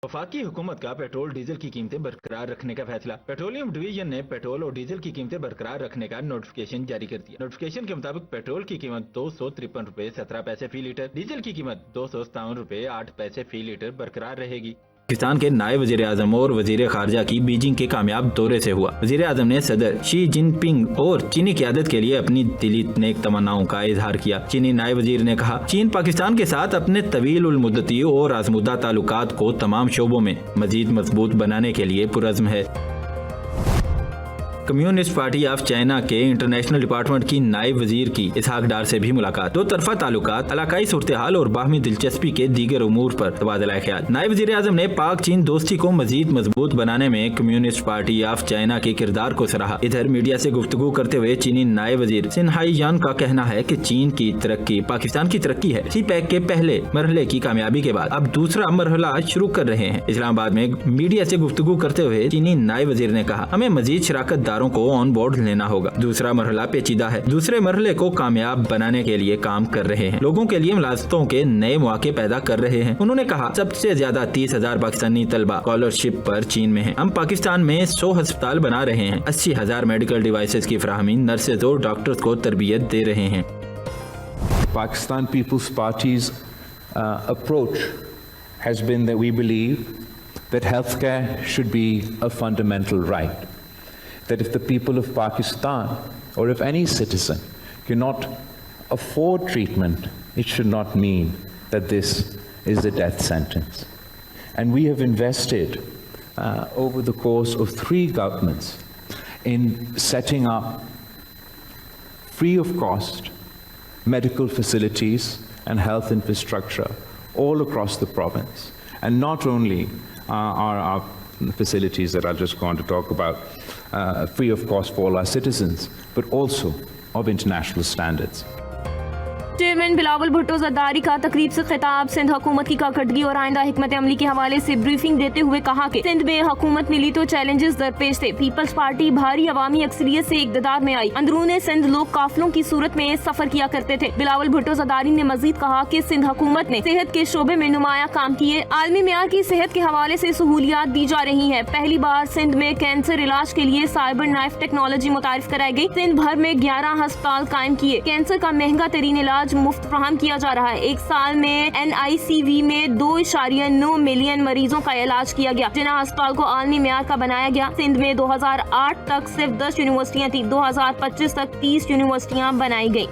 वफाकी हुकूमत का पेट्रोल डीजल की कीमतें बरकरार रखने का फैसला। पेट्रोलियम डिवीजन ने पेट्रोल और डीजल की कीमतें बरकरार रखने का नोटिफिकेशन जारी कर दिया। नोटिफिकेशन के मुताबिक पेट्रोल की कीमत 253 रुपए 17 पैसे फी लीटर, डीजल की कीमत 257 रुपए 8 पैसे फी लीटर बरकरार रहेगी। पाकिस्तान के नायब वजीर आजम और वजीर खारजा की बीजिंग के कामयाब दौरे से हुआ। वजीर आजम ने सदर शी जिनपिंग और चीनी क़यादत के लिए अपनी दिली नेक तमन्नाओं का इजहार किया। चीनी नायब वजीर ने कहा, चीन पाकिस्तान के साथ अपने तवील उल मुद्दती और आजमुदा ताल्लुकात को तमाम शोबों में मजीद मजबूत बनाने के लिए पुरज़्म है। कम्युनिस्ट पार्टी ऑफ चाइना के इंटरनेशनल डिपार्टमेंट की नायब वजीर की इसहाक डार से भी मुलाकात। दो तरफा ताल्लुकात, इलाकाई सूरत हाल और बाहमी दिलचस्पी के दीगर उमूर पर तबादला ख्याल। नायब वजीर आजम ने पाक चीन दोस्ती को मजीद मजबूत बनाने में कम्युनिस्ट पार्टी ऑफ चाइना के किरदार को सराहा। इधर मीडिया से गुफ्तगू करते हुए चीनी नायब वजीर सिन हाईयान का कहना है कि चीन की तरक्की पाकिस्तान की तरक्की है। सी पैक के पहले मरहले की कामयाबी के बाद अब दूसरा मरहला शुरू कर रहे हैं। इस्लामाबाद में मीडिया से गुफ्तगू करते हुए चीनी नायब वजीर ने कहा, हमें मजीद शराकत को ऑन बोर्ड लेना होगा। दूसरा मरहला पेचीदा है। दूसरे मरहले को कामयाब बनाने के लिए काम कर रहे हैं। लोगों के लिए मुलाजमतों के नए मौके पैदा कर रहे हैं। उन्होंने कहा, सबसे ज्यादा 30,000 पाकिस्तानी तलबा स्कॉलरशिप पर चीन में हैं। हम पाकिस्तान में 100 अस्पताल बना रहे हैं। 80,000 मेडिकल डिवाइसेस की फराहमी, नर्सेज और डॉक्टर्स को तरबियत दे रहे हैं। Pakistan People's Party's approach has been that we believe that healthcare should be a fundamental right. That if the people of Pakistan or if any citizen cannot afford treatment, it should not mean that this is a death sentence. And we have invested over the course of 3 governments in setting up free of cost medical facilities and health infrastructure all across the province. And not only are our facilities that I'm just going to talk about free of cost for all our citizens, but also of international standards. Chairman Bilawal Bhutto Zardari का तकरीब से खिताब। सिंध हुकूमत की कारकर्दगी और आइंदा हिकमत अमली के हवाले से ब्रीफिंग देते हुए कहा कि सिंध में हुकूमत मिली तो चैलेंजेस दरपेश थे। पीपल्स पार्टी भारी अवामी अक्सरियत से इक़्तिदार में आई। अंदरून सिंध लोग काफिलों की सूरत में सफर किया करते थे। बिलावल भुट्टो जरदारी ने मजीद कहा कि सिंध हुकूमत ने सेहत के शोबे में नुमाया काम किए। आलमी मेयार की सेहत के हवाले से सहूलियात दी जा रही है। पहली बार सिंध में कैंसर इलाज के लिए साइबर नाइफ टेक्नोलॉजी मुतारिफ कराई गई। सिंध भर में 11 अस्पताल कायम किए। कैंसर का महंगा तरीन इलाज मुफ्त फराहम किया जा रहा है। एक साल में NICV में 2.9 मिलियन मरीजों का इलाज किया गया। जिन्ना अस्पताल को आलमी मेयार का बनाया गया। सिंध में 2008 तक सिर्फ 10 यूनिवर्सिटियां थी। 2025 तक 30 यूनिवर्सिटियां बनाई गई।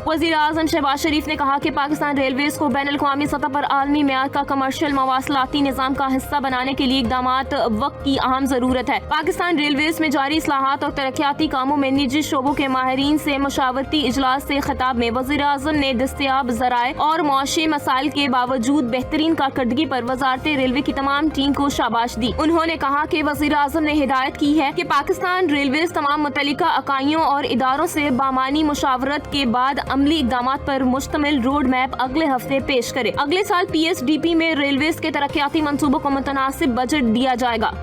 वज़ीर आज़म शहबाज शरीफ ने कहा कि पाकिस्तान रेलवेज को बैनुल अक़वामी सतह पर आलमी मेयार का कमर्शियल मवासलाती निज़ाम का हिस्सा बनाने के लिए इक़दामात वक्त की अहम ज़रूरत है। पाकिस्तान रेलवेज में जारी इस्लाहात और तरक्याती कामों में निजी शोबों के माहिरीन से मशावरती इजलास से खिताब में वज़ीर आज़म ने दस्तयाब ज़राए और मुआशी मसाइल के बावजूद बेहतरीन कारकर्दगी पर वज़ारत रेलवे की तमाम टीम को शाबाश दी। उन्होंने कहा कि वज़ीर आज़म ने हिदायत की है कि पाकिस्तान रेलवेज तमाम मुतल्लिका इकाइयों और इदारों से बामानी मुशावरत के बाद अमली इक़दामात पर मुश्तमिल रोड मैप अगले हफ्ते पेश करे। अगले साल PSDP में रेलवेज के तरक्याती मंसूबों को मुतनासिब बजट दिया जाएगा।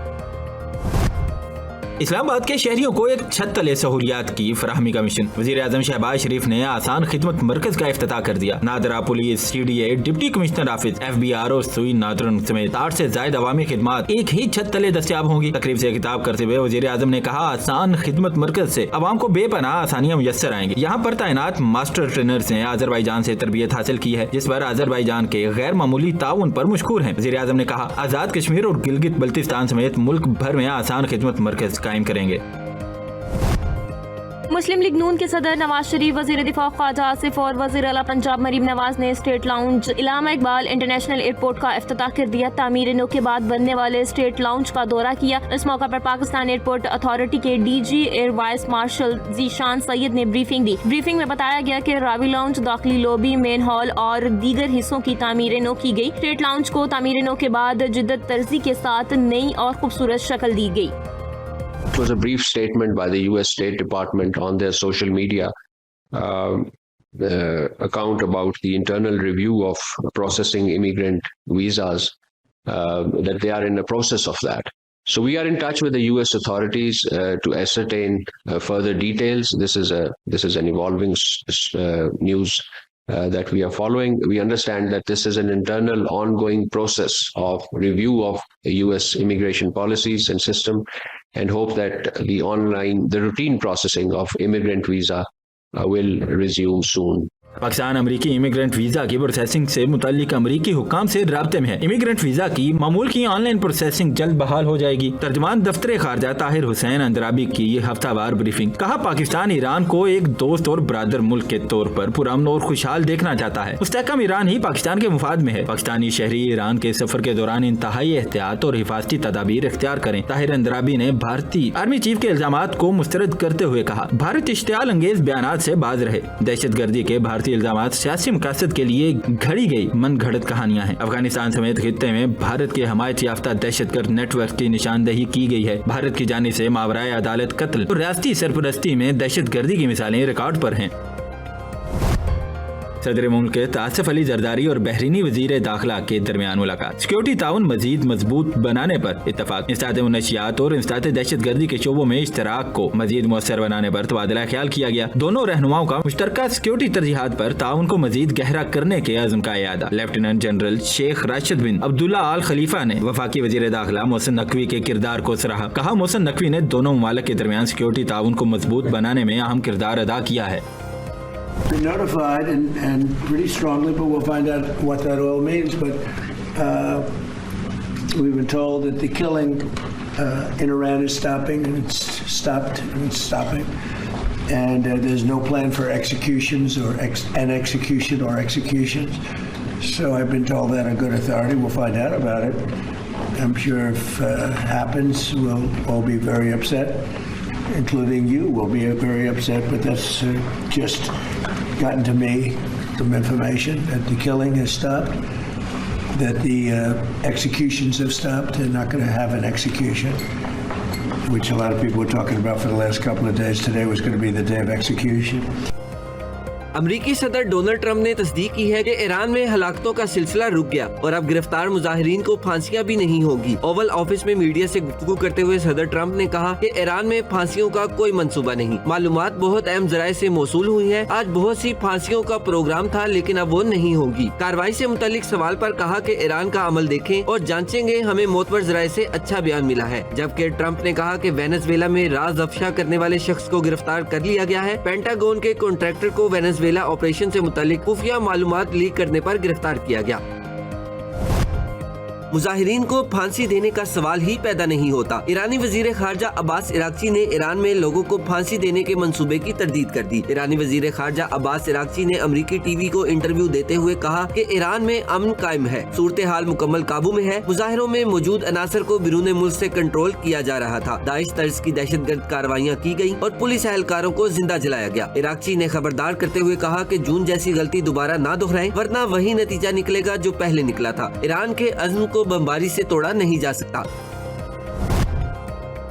इस्लामाबाद के शहरियों को एक छत तले सहूलियात की फराहमी का मिशन। वजीर आजम शहबाज शरीफ ने आसान खिदमत मरकज का इफ्तिताह कर दिया। NADRA police, CDA, deputy commissioner office, FBR और सुई नादरन समेत 8 से ज्यादा अवामी खिदमात एक ही छत तले दस्तियाब होंगी। तकरीब से खिताब करते हुए वजीर आजम ने कहा, आसान खिदमत मरकज से अवाम को बेपनाह आसानियां मुयस्सर आएंगी। यहाँ पर तैनात मास्टर ट्रेनर्स ने आज़रबाईजान से तरबियत हासिल की है, जिस पर आज़रबाईजान के गैर मामूली ताउन पर मशकूर हैं। वजीर आजम ने कहा, आज़ाद कश्मीर और गिलगित बल्तिस्तान समेत मुल्क भर में आसान खिदमत मरकज कायम करेंगे। मुस्लिम लीग नून के सदर नवाज शरीफ, वजीर दिफा ख्वाजा आसिफ और वजीर आला पंजाब मरीम नवाज ने state lounge Allama Iqbal international airport का इफ्तिताह कर दिया। तामीर नो के बाद बनने वाले स्टेट लाउंज का दौरा किया। इस मौका पर पाकिस्तान एयरपोर्ट अथॉरिटी के DG air vice marshal Zeeshan Syed ने ब्रीफिंग दी। ब्रीफिंग में बताया गया कि रावी लाउंज, दाखिली लॉबी, मेन हॉल और दीगर हिस्सों की तामीर नो की गई। स्टेट लाउंज को तामीर नो के बाद जिद्दत तर्जी के साथ नई और खूबसूरत शक्ल दी गई। It was a brief statement by the US State Department on their social media account about the internal review of processing immigrant visas, that they are in the process of that. So we are in touch with the US authorities to ascertain further details. This is an evolving news that we are following. We understand that this is an internal ongoing process of review of the US immigration policies and system, and hope that the routine processing of immigrant visa will resume soon. Pakistan अमरीकी immigrant visa की processing से मुताल्लिक अमरीकी हुक्काम से राब्ते में है। Immigrant visa की मामूल की ऑनलाइन प्रोसेसिंग जल्द बहाल हो जाएगी। तर्जुमान दफ्तर खारजा ताहिर हुसैन अंदराबी की ये हफ्तावार ब्रीफिंग। कहा, पाकिस्तान ईरान को एक दोस्त और बरादर मुल्क के तौर पर पुरअमन और खुशहाल देखना चाहता है। मुस्तहकम ईरान ही पाकिस्तान के मुफाद में है। पाकिस्तानी शहरी ईरान के सफर के दौरान इंतहाई एहतियात और हिफाजती तदाबीर इख्तियार करें। ताहिर अंदराबी ने भारतीय आर्मी चीफ के इल्जामात को मुस्तरद करते हुए कहा, भारत इश्तियाल अंगेज बयानात से बाज रहे। दहशत गर्दी के भारतीय इल्जामात सियासी मकसद के लिए घड़ी गई मन घड़त कहानियां हैं। अफगानिस्तान समेत खित्ते में भारत के हमायत याफ्ता दहशतगर्द नेटवर्क की निशानदेही की गई है। भारत की जानिब से मावराए अदालत कत्ल और रियासती सरपरस्ती में दहशतगर्दी की मिसालें रिकॉर्ड पर हैं। सदर मुल्क आसिफ अली जरदारी और बहरीनी वजीर दाखिला के दरमियान मुलाकात। सिक्योरिटी ताउन मजीद मजबूत बनाने पर इत्तफाक। इंसदाद मुनशियात और इंसदाद दहशत गर्दी के शोबों में इश्तराक को मजीद मुअस्सर बनाने पर तबादला ख्याल किया गया। दोनों रहनुमाओं का मुश्तरका सिक्योरिटी तरजीहात पर ताउन को मजीद गहरा करने के अज़्म का इयादा। लेफ्टिनेंट जनरल शेख राशिद बिन अब्दुल्ला आल खलीफा ने वफाकी वजीर दाखिला मोहसिन नकवी के किरदार को सराहा। कहा, मोहसिन नकवी ने दोनों ममालिक के दरमियान सिक्योरिटी ताउन को मजबूत बनाने में अहम किरदार अदा किया है। Been notified and pretty strongly, but we'll find out what that all means. But we've been told that the killing in Iran is stopping, and it's stopped, and it's stopping. And there's no plan for executions or executions. So I've been told that on good authority. We'll find out about it. I'm sure if it happens, we'll all be very upset. Including you will be very upset, but that's just gotten to me some information that the killing has stopped, that the executions have stopped. They're not going to have an execution, which a lot of people were talking about for the last couple of days. Today was going to be the day of execution. अमरीकी सदर Donald Trump ने तस्दीक की है कि Iran में हलाकतों का सिलसिला रुक गया और अब गिरफ्तार मुजाहिरीन को फांसियां भी नहीं होगी। ओवल ऑफिस में मीडिया से गुफ्तगू करते हुए सदर ट्रंप ने कहा कि ईरान में फांसियों का कोई मंसूबा नहीं। मालूमात बहुत अहम जराये से मौसूल हुई है। आज बहुत सी फांसियों का प्रोग्राम था, लेकिन अब वो नहीं होगी। कार्रवाई से मुतालिक सवाल पर कहा कि ईरान का अमल देखें और जांचेंगे, हमें मोतबर जराये से अच्छा बयान मिला है। जबकि ट्रंप ने कहा कि वेनेजुएला में राज अफशा करने वाले शख्स को गिरफ्तार कर लिया गया है। पेंटागन के कॉन्ट्रैक्टर को वेनेजुएला ऑपरेशन से मुतालिक खुफिया मालूमात लीक करने पर गिरफ्तार किया गया। मुजाहिरीन को फांसी देने का सवाल ही पैदा नहीं होता। ईरानी वजीर खारजा अब्बास इराक्ची ने ईरान में लोगों को फांसी देने के मंसूबे की तरदीद कर दी। ईरानी वजीर खारजा अब्बास इराक्ची ने अमरीकी टीवी को इंटरव्यू देते हुए कहा कि ईरान में अमन कायम है, सूरत हाल मुकम्मल काबू में है। मुजाहिरों में मौजूद अनासर को बिरून मुल्क से कंट्रोल किया जा रहा था। दाइश तर्ज की दहशतगर्द कार्रवाइयाँ की गयी और पुलिस एहलकारों को जिंदा जलाया गया। इराक्ची ने खबरदार करते हुए कहा कि जून जैसी गलती दोबारा ना दोहराएं, वरना वही नतीजा निकलेगा जो पहले निकला था। ईरान के अज़्म को बमबारी से तोड़ा नहीं जा सकता।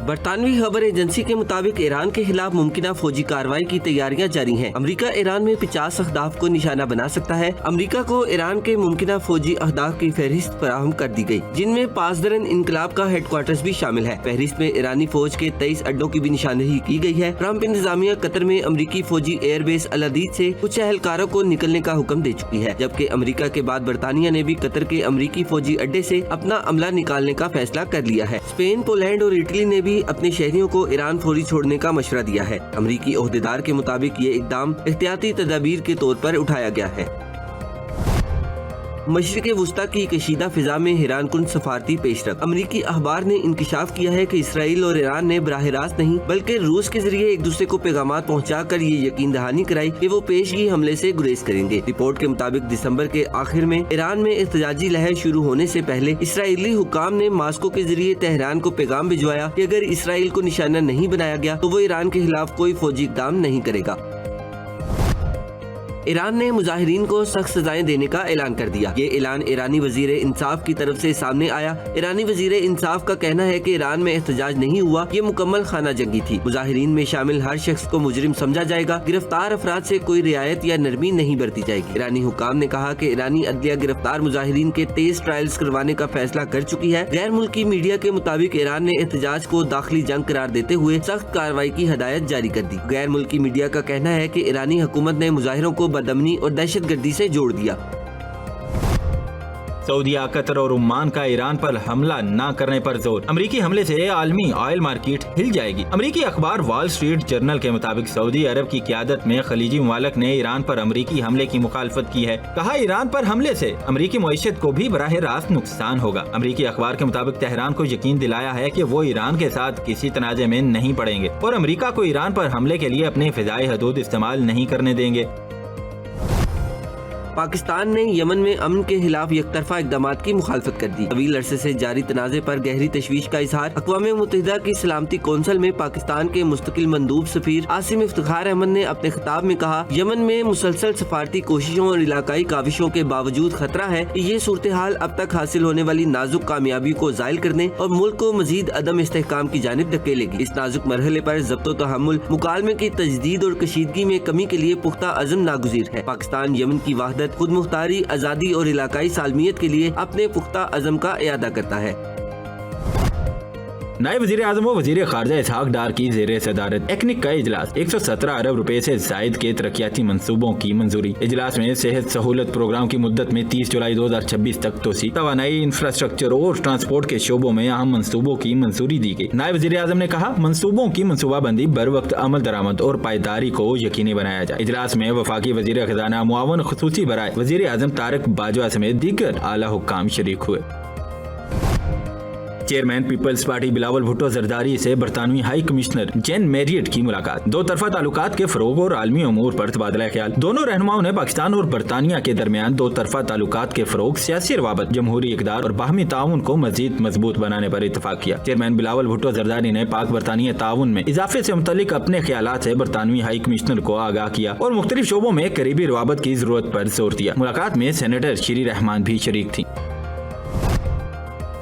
बरतानवी खबर एजेंसी के मुताबिक ईरान के खिलाफ मुमकिना फौजी कार्रवाई की तैयारियां जारी हैं। अमेरिका ईरान में 50 अहदाफ को निशाना बना सकता है। अमेरिका को ईरान के मुमकिना फौजी अहदाफ की फहरिस्त फराहम कर दी गई, जिनमें पासदरन इनकलाब का हेडक्वार्टर्स भी शामिल है। फहरिस्त में ईरानी फौज के 23 अड्डों की भी निशानदेही की गई है। ट्रंप इंतजामिया कतर में अमरीकी फौजी एयरबेस अल-अदीद से कुछ एहलकारों को निकलने का हुक्म दे चुकी है, जबकि अमेरिका के बाद बरतानिया ने भी कतर के अमरीकी फौजी अड्डे से अपना अमला निकालने का फैसला कर लिया है। स्पेन, पोलैंड और इटली ने भी अपने शहरियों को ईरान फौरी छोड़ने का मशवरा दिया है। अमरीकी ओहदेदार के मुताबिक ये इकदाम एहतियाती तदाबीर के तौर पर उठाया गया है। मशरिक़ वुस्ता की कशीदा फिजा में हैरानकुन सफारती पेशरफ। अमरीकी अखबार ने इंकशाफ किया है कि इसराइल और ईरान ने बराह रास्त नहीं बल्कि रूस के जरिए एक दूसरे को पैगामात पहुंचाकर ये यकीन दहानी कराई कि वो पेशगी हमले से गुरेज करेंगे। रिपोर्ट के मुताबिक दिसंबर के आखिर में ईरान में एहतजाजी लहर शुरू होने से पहले इसराइली हुक्काम ने मास्को के जरिए तेहरान को पैगाम भिजवाया कि अगर इसराइल को निशाना नहीं बनाया गया तो वो ईरान के खिलाफ कोई फौजी इक़दाम नहीं करेगा। ईरान ने मुजाहिरीन को सख्त सजाएं देने का ऐलान कर दिया। ये ऐलान ईरानी वजीर इंसाफ की तरफ से सामने आया। ईरानी वजीर इंसाफ का कहना है कि ईरान में एहतजाज नहीं हुआ, ये मुकम्मल खाना जंगी थी। मुजाहिरीन में शामिल हर शख्स को मुजरिम समझा जाएगा। गिरफ्तार अफराद से कोई रियायत या नरमी नहीं बरती जाएगी। ईरानी हुक्काम ने कहा कि ईरानी अदलिया गिरफ्तार मुजाहिरीन के तेज ट्रायल्स करवाने का फैसला कर चुकी है। गैर मुल्की मीडिया के मुताबिक ईरान ने एहतजाज को दाखिली जंग करार देते हुए सख्त कार्रवाई की हदायत जारी कर दी। गैर मुल्की मीडिया का कहना है कि ईरानी हुकूमत ने मुजाहिरों को बदअमनी और दहशत गर्दी से जोड़ दिया। सऊदीया, कतर और ओमान का ईरान पर हमला न करने पर जोर। अमेरिकी हमले से आलमी ऑयल मार्केट हिल जाएगी। अमेरिकी अखबार वॉल स्ट्रीट जर्नल के मुताबिक सऊदी अरब की क़यादत में खलीजी ममालिक ने ईरान पर अमेरिकी हमले की मुखालफत की है। कहा, ईरान पर हमले से अमेरिकी मईशत को भी बराह रास्त नुकसान होगा। अमेरिकी अखबार के मुताबिक तेहरान को यकीन दिलाया है कि वो ईरान के साथ किसी तनाज़े में नहीं पड़ेंगे और अमेरिका को ईरान पर हमले के लिए अपने फिजाई हदूद इस्तेमाल नहीं करने देंगे। पाकिस्तान ने यमन में अमन के खिलाफ एकतरफा इकदाम की मुखालफत कर दी। तवील अरसे से जारी तनाज़े पर गहरी तशवीश का इजहार। अक़वाम मुत्तहिदा की सलामती कौंसिल में पाकिस्तान के मुस्तकिल मंदूब सफीर आसिम इफ्तिखार अहमद ने अपने खिताब में कहा, यमन में मुसलसल सफारती कोशिशों और इलाकाई काविशों के बावजूद खतरा है कि ये सूरत हाल अब तक हासिल होने वाली नाजुक कामयाबी को ज़ायल करने और मुल्क को मजीद अदम इस्तेहकाम की जानिब धकेलेगी। इस नाजुक मरहले पर ज़ब्तो तहम्मुल, मुकालमे की तजदीद और कशीदगी में कमी के लिए पुख्ता अज़म नागुज़ीर है। पाकिस्तान यमन की वहदत, खुद मुख्तारी, आज़ादी और इलाकाई सालमियत के लिए अपने पुख्ता अज़म का इरादा करता है। नायब वज़ीर आज़म व वज़ीर ख़ारजा इसहाक डार की ज़ेर सदारत एक्निक का इजलास। 117 अरब रुपए से जायद के तरक्याती मंसूबों की मंजूरी। इजलास में सेहत सहूलत प्रोग्राम की मुद्दत में 30 जुलाई 2026 तक तोसी, तवानाई, इंफ्रास्ट्रक्चर और ट्रांसपोर्ट के शोबों में अहम मंसूबों की मंजूरी दी गई। नायब वज़ीर आज़म ने कहा, मंसूबों की मनसूबाबंदी बर वक्त अमल दरामद और पायदारी को यकीनी बनाया जाए। इजलास में वफाकी वज़ीर खजाना मुआवन खुसूसी बराए वज़ीर आज़म तारिक बाजवा समेत दीगर आला हुक्काम शरीक हुए। चेयरमैन पीपल्स पार्टी बिलावल भुट्टो जरदारी से बरतानवी हाई कमिश्नर जेन मैरियट की मुलाकात। दो तरफा ताल्लुकात के फरोग और आलमी अमूर पर तबादला ख्याल। दोनों रहनुमाओं ने पाकिस्तान और बरतानिया के दरमियान दो तरफा ताल्लुकात के फरोग, सियासी रवाबत, जमहूरी इक़दार और बाहमी ताउन को मजीद मजबूत बनाने पर इत्तफाक किया। चेयरमैन बिलावल भुट्टो जरदारी ने पाक बरतानिया ताउन में इजाफे से मुतल्लिक अपने ख्यालात से बरतानवी हाई कमिश्नर को आगाह किया और मुख्तलिफ शोबों में करीबी रवाबत की जरूरत पर जोर दिया। मुलाकात में सेनेटर श्री रहमान भी शरीक थी।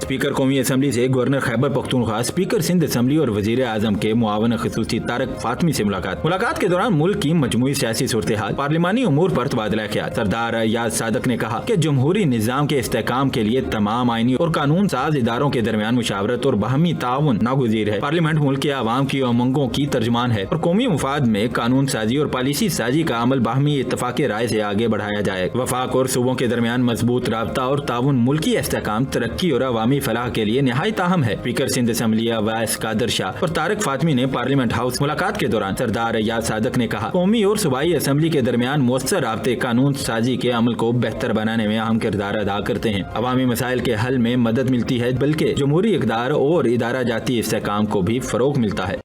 स्पीकर कौमी असम्बली से governor Khyber Pakhtunkhwa, speaker Sindh assembly और वजीर आजम के मुआवन खसूसी तारक फातमी से मुलाकात के दौरान मुल्क की मजमूई सियासी सूरत हाल, पार्लिमानी उमूर पर तबादला ख्याल। सरदार याद सादक ने कहा कि जमहूरी निज़ाम के इस्तेहकाम के लिए तमाम आईनी और कानून साज इदारों के दरमियान मुशावरत और बाहमी ताउन नागुज़ीर है। पार्लियामेंट मुल्क के आवाम की उमंगों की तर्जमान है और कौमी मुफाद में कानून साजी और पॉलिसी साजी का अमल बाहमी इत्तफाक़ी राय से आगे बढ़ाया जाए। वफाक और सूबों के दरमियान मजबूत राबता और ताउन मुल्की इस्तेहकाम, तरक्की और अवामी फलाह के लिए निहायत अहम है। स्पीकर सिंध असम्बली अवैस कादर शाह और तारिक फातमी ने पार्लियामेंट हाउस मुलाकात के दौरान सरदार याद सादक ने कहा, कौमी और सूबाई असम्बली के दरमियान मुअस्सर राब्ते कानून साजी के अमल को बेहतर बनाने में अहम किरदार अदा करते हैं। अवामी मसाइल के हल में मदद मिलती है, बल्कि जमहूरी इक़दार और इदारा जाती इस्तेहकाम को भी फरोग मिलता है।